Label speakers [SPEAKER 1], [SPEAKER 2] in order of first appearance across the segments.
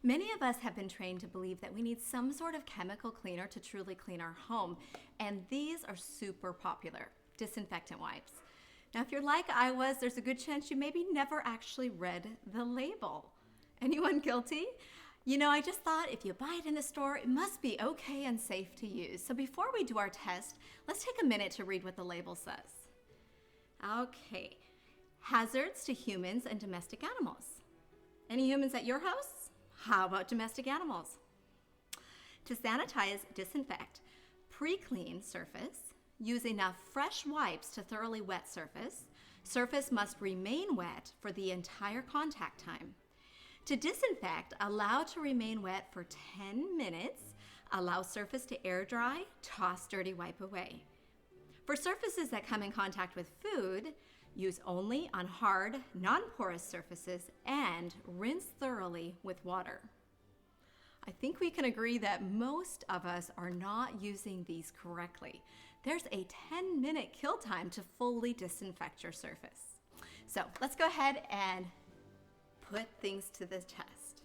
[SPEAKER 1] Many of us have been trained to believe that we need some sort of chemical cleaner to truly clean our home, and these are super popular, disinfectant wipes. Now, if you're like I was, there's a good chance you maybe never actually read the label. Anyone guilty? You know, I just thought if you buy it in the store, it must be okay and safe to use. So before we do our test, let's take a minute to read what the label says. Okay, hazards to humans and domestic animals. Any humans at your house? How about domestic animals? To sanitize, disinfect, pre-clean surface, use enough fresh wipes to thoroughly wet surface. Surface must remain wet for the entire contact time. To disinfect, allow to remain wet for 10 minutes. Allow surface to air dry. Toss dirty wipe away. For surfaces that come in contact with food, use only on hard, non-porous surfaces and rinse thoroughly with water. I think we can agree that most of us are not using these correctly. There's a 10-minute kill time to fully disinfect your surface. So let's go ahead and put things to the test.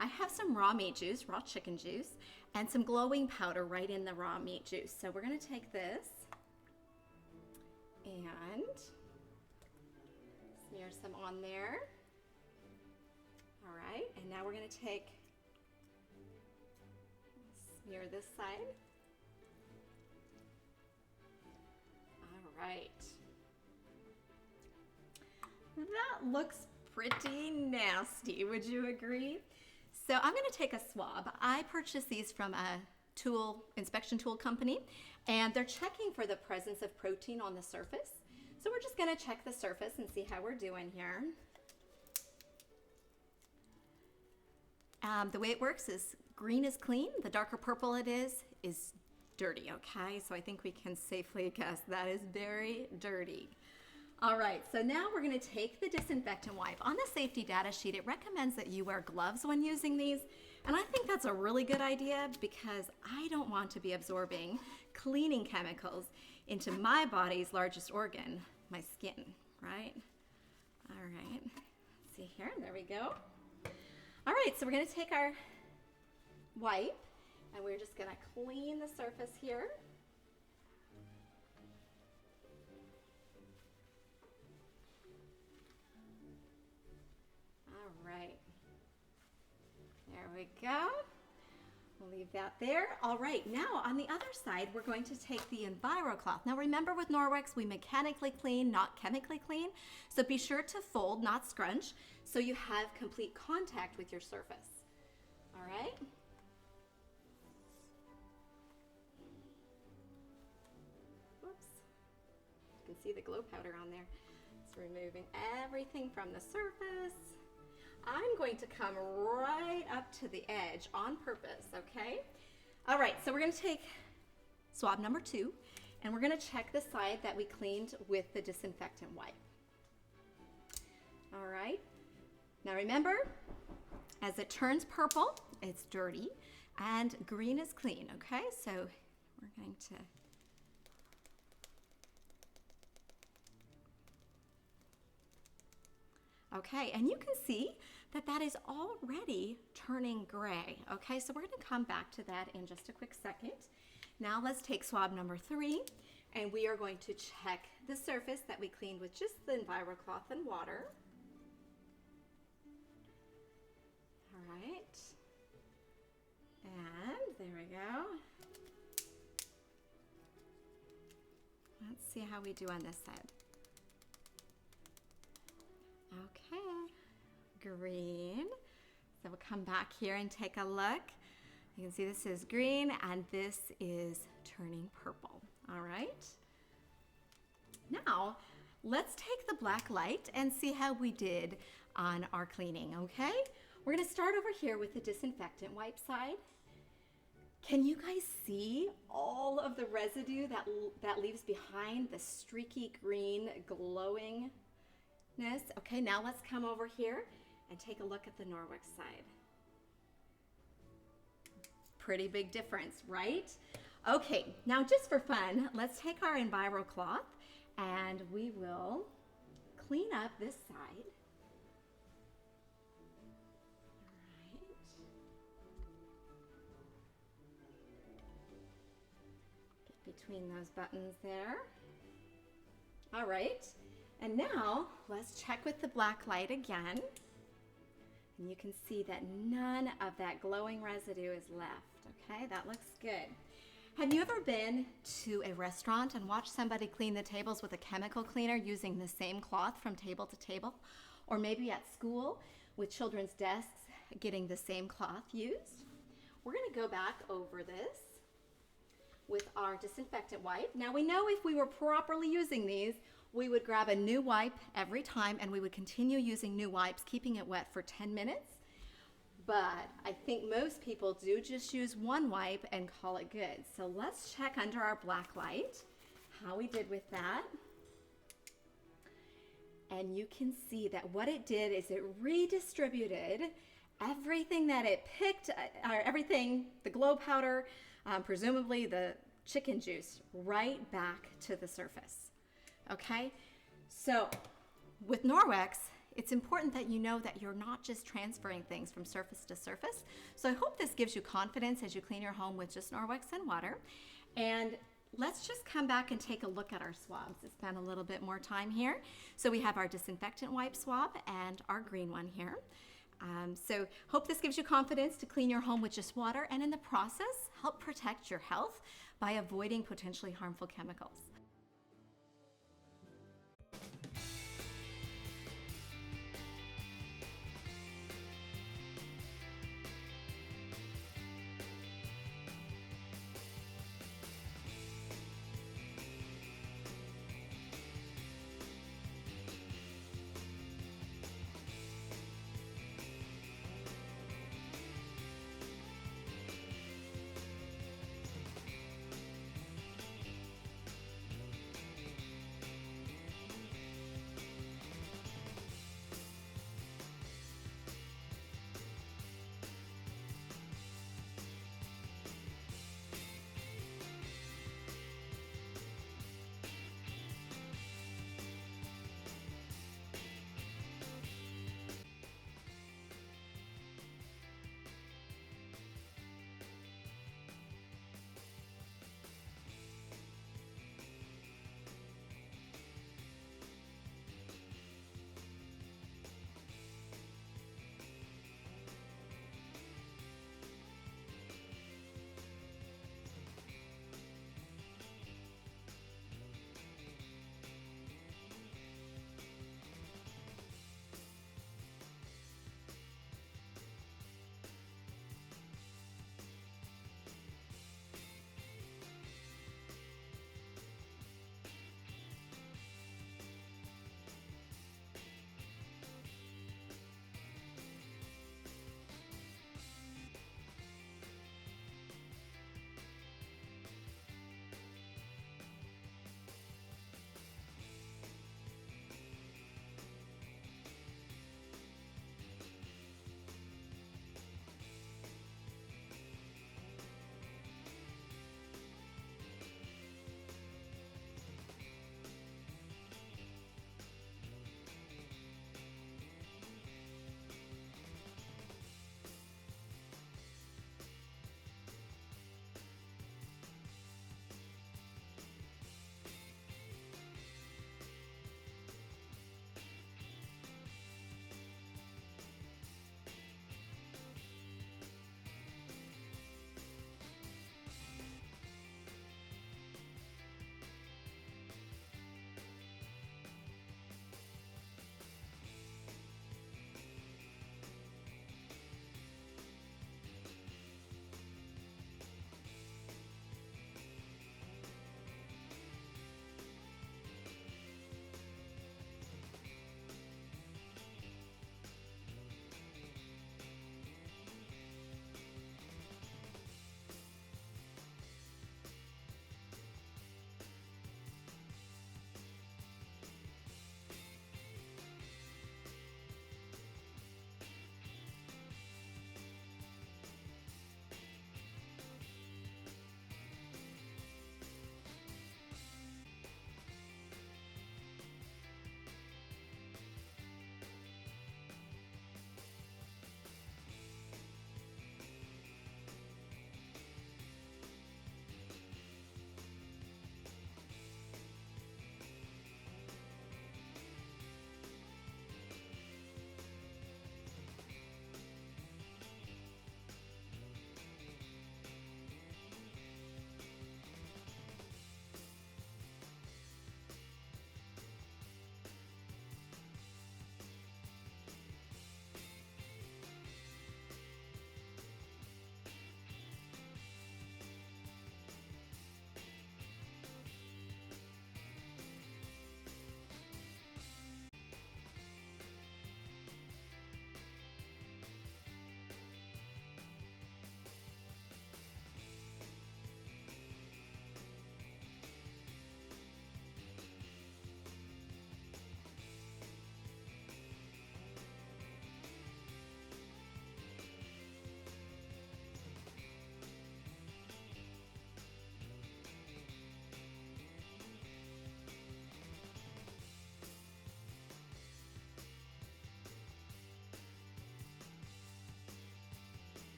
[SPEAKER 1] I have some raw meat juice, raw chicken juice, and some glowing powder right in the raw meat juice. So we're going to take this and smear some on there. All right, and now we're going to smear this side. All right. That looks pretty nasty, would you agree? So I'm going to take a swab. I purchased these from a inspection tool company, and they're checking for the presence of protein on the surface. So we're just going to check the surface and see how we're doing here. The way it works is green is clean, the darker purple it is dirty, okay? So I think we can safely guess that is very dirty. All right, so now we're going to take the disinfectant wipe. On the safety data sheet, it recommends that you wear gloves when using these, and I think that's a really good idea because I don't want to be absorbing cleaning chemicals into my body's largest organ, my skin, right? All right, let's see here, there we go. All right, so we're going to take our wipe, and we're just going to clean the surface here. All right, there we go. We'll leave that there. All right, now on the other side, we're going to take the EnviroCloth. Now remember with Norwex, we mechanically clean, not chemically clean. So be sure to fold, not scrunch, so you have complete contact with your surface. All right. Whoops. You can see the glow powder on there. It's removing everything from the surface. I'm going to come right up to the edge on purpose, okay? All right, so we're going to take swab number 2, and we're going to check the side that we cleaned with the disinfectant wipe. All right, now remember, as it turns purple, it's dirty, and green is clean, okay? So we're going to okay, and you can see that that is already turning gray. Okay, so we're going to come back to that in just a quick second. Now let's take swab number 3, and we are going to check the surface that we cleaned with just the EnviroCloth and water. All right, and there we go. Let's see how we do on this side. Okay, green. So we'll come back here and take a look. You can see this is green and this is turning purple. All right. Now, let's take the black light and see how we did on our cleaning, okay? We're gonna start over here with the disinfectant wipe side. Can you guys see all of the residue that leaves behind the streaky green glowing? Okay, now let's come over here and take a look at the Norwex side. Pretty big difference, right? Okay, now just for fun, let's take our EnviroCloth and we will clean up this side. All right. between those buttons there. All right, and now let's check with the black light again. And you can see that none of that glowing residue is left, okay? That looks good. Have you ever been to a restaurant and watched somebody clean the tables with a chemical cleaner using the same cloth from table to table? Or maybe at school with children's desks getting the same cloth used? We're gonna go back over this with our disinfectant wipe. Now we know if we were properly using these, we would grab a new wipe every time and we would continue using new wipes, keeping it wet for 10 minutes. But I think most people do just use one wipe and call it good. So let's check under our black light how we did with that. And you can see that what it did is it redistributed everything that it picked, everything, the glow powder, presumably the chicken juice, right back to the surface. Okay? So with Norwex, it's important that you know that you're not just transferring things from surface to surface. So I hope this gives you confidence as you clean your home with just Norwex and water. And let's just come back and take a look at our swabs. Let's spend a little bit more time here. So we have our disinfectant wipe swab and our green one here. So hope this gives you confidence to clean your home with just water and in the process, help protect your health by avoiding potentially harmful chemicals.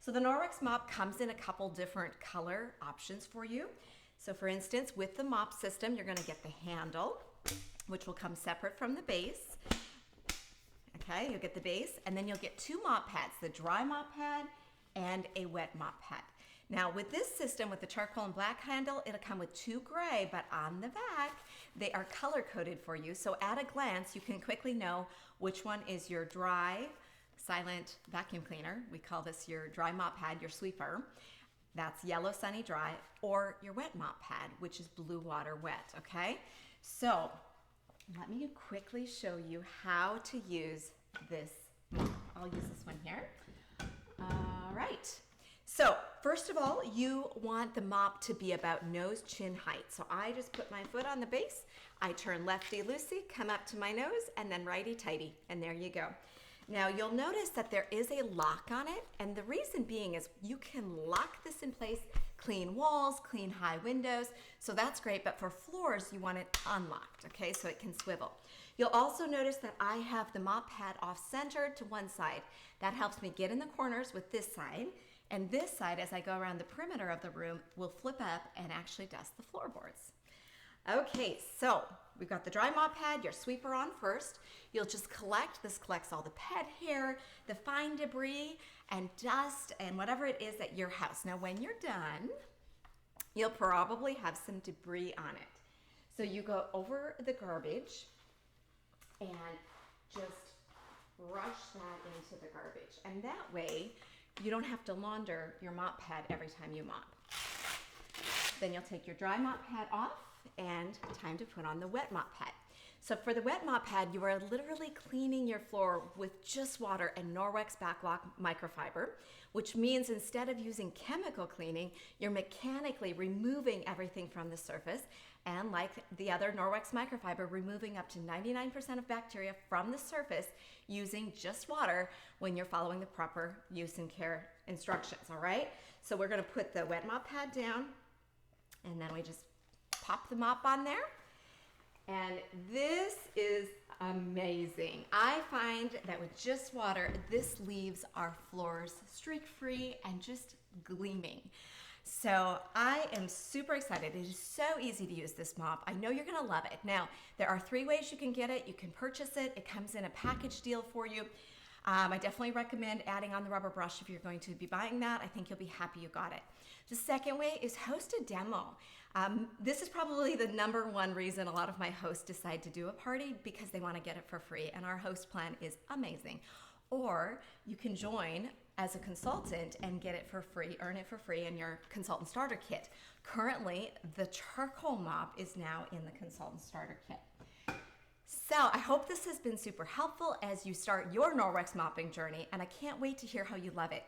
[SPEAKER 1] So the Norwex mop comes in a couple different color options for you. So for instance, with the mop system, you're gonna get the handle, which will come separate from the base. Okay, you'll get the base, and then you'll get two mop pads, the dry mop pad and a wet mop pad. Now with this system, with the charcoal and black handle, it'll come with two gray, but on the back, they are color coded for you. So at a glance, you can quickly know which one is your dry, silent vacuum cleaner. We call this your dry mop pad, your sweeper. That's yellow sunny dry, or your wet mop pad, which is blue water wet, okay? So let me quickly show you how to use this mop. I'll use this one here. All right. So first of all, you want the mop to be about nose-chin height. So I just put my foot on the base, I turn lefty-loosey, come up to my nose, and then righty-tighty, and there you go. Now you'll notice that there is a lock on it, and the reason being is you can lock this in place, clean walls, clean high windows, so that's great, but for floors you want it unlocked, okay, so it can swivel. You'll also notice that I have the mop pad off-centered to one side. That helps me get in the corners with this side, and this side, as I go around the perimeter of the room, will flip up and actually dust the floorboards. Okay, so we've got the dry mop pad, your sweeper on first. You'll just this collects all the pet hair, the fine debris, and dust, and whatever it is at your house. Now when you're done, you'll probably have some debris on it. So you go over the garbage and just brush that into the garbage. And that way, you don't have to launder your mop pad every time you mop. Then you'll take your dry mop pad off, and time to put on the wet mop pad. So for the wet mop pad, you are literally cleaning your floor with just water and Norwex Backlock microfiber, which means instead of using chemical cleaning, you're mechanically removing everything from the surface, and like the other Norwex microfiber, removing up to 99% of bacteria from the surface using just water when you're following the proper use and care instructions, all right? So we're gonna put the wet mop pad down, and then we just pop the mop on there, and this is amazing. I find that with just water, this leaves our floors streak-free and just gleaming. So I am super excited. It is so easy to use this mop. I know you're gonna love it. Now, there are 3 ways you can get it. You can purchase it. It comes in a package deal for you. I definitely recommend adding on the rubber brush if you're going to be buying that. I think you'll be happy you got it. The second way is host a demo. This is probably the #1 reason a lot of my hosts decide to do a party, because they want to get it for free, and our host plan is amazing. Or you can join as a consultant and get it for free, earn it for free in your consultant starter kit. Currently, the charcoal mop is now in the consultant starter kit. So I hope this has been super helpful as you start your Norwex mopping journey, and I can't wait to hear how you love it.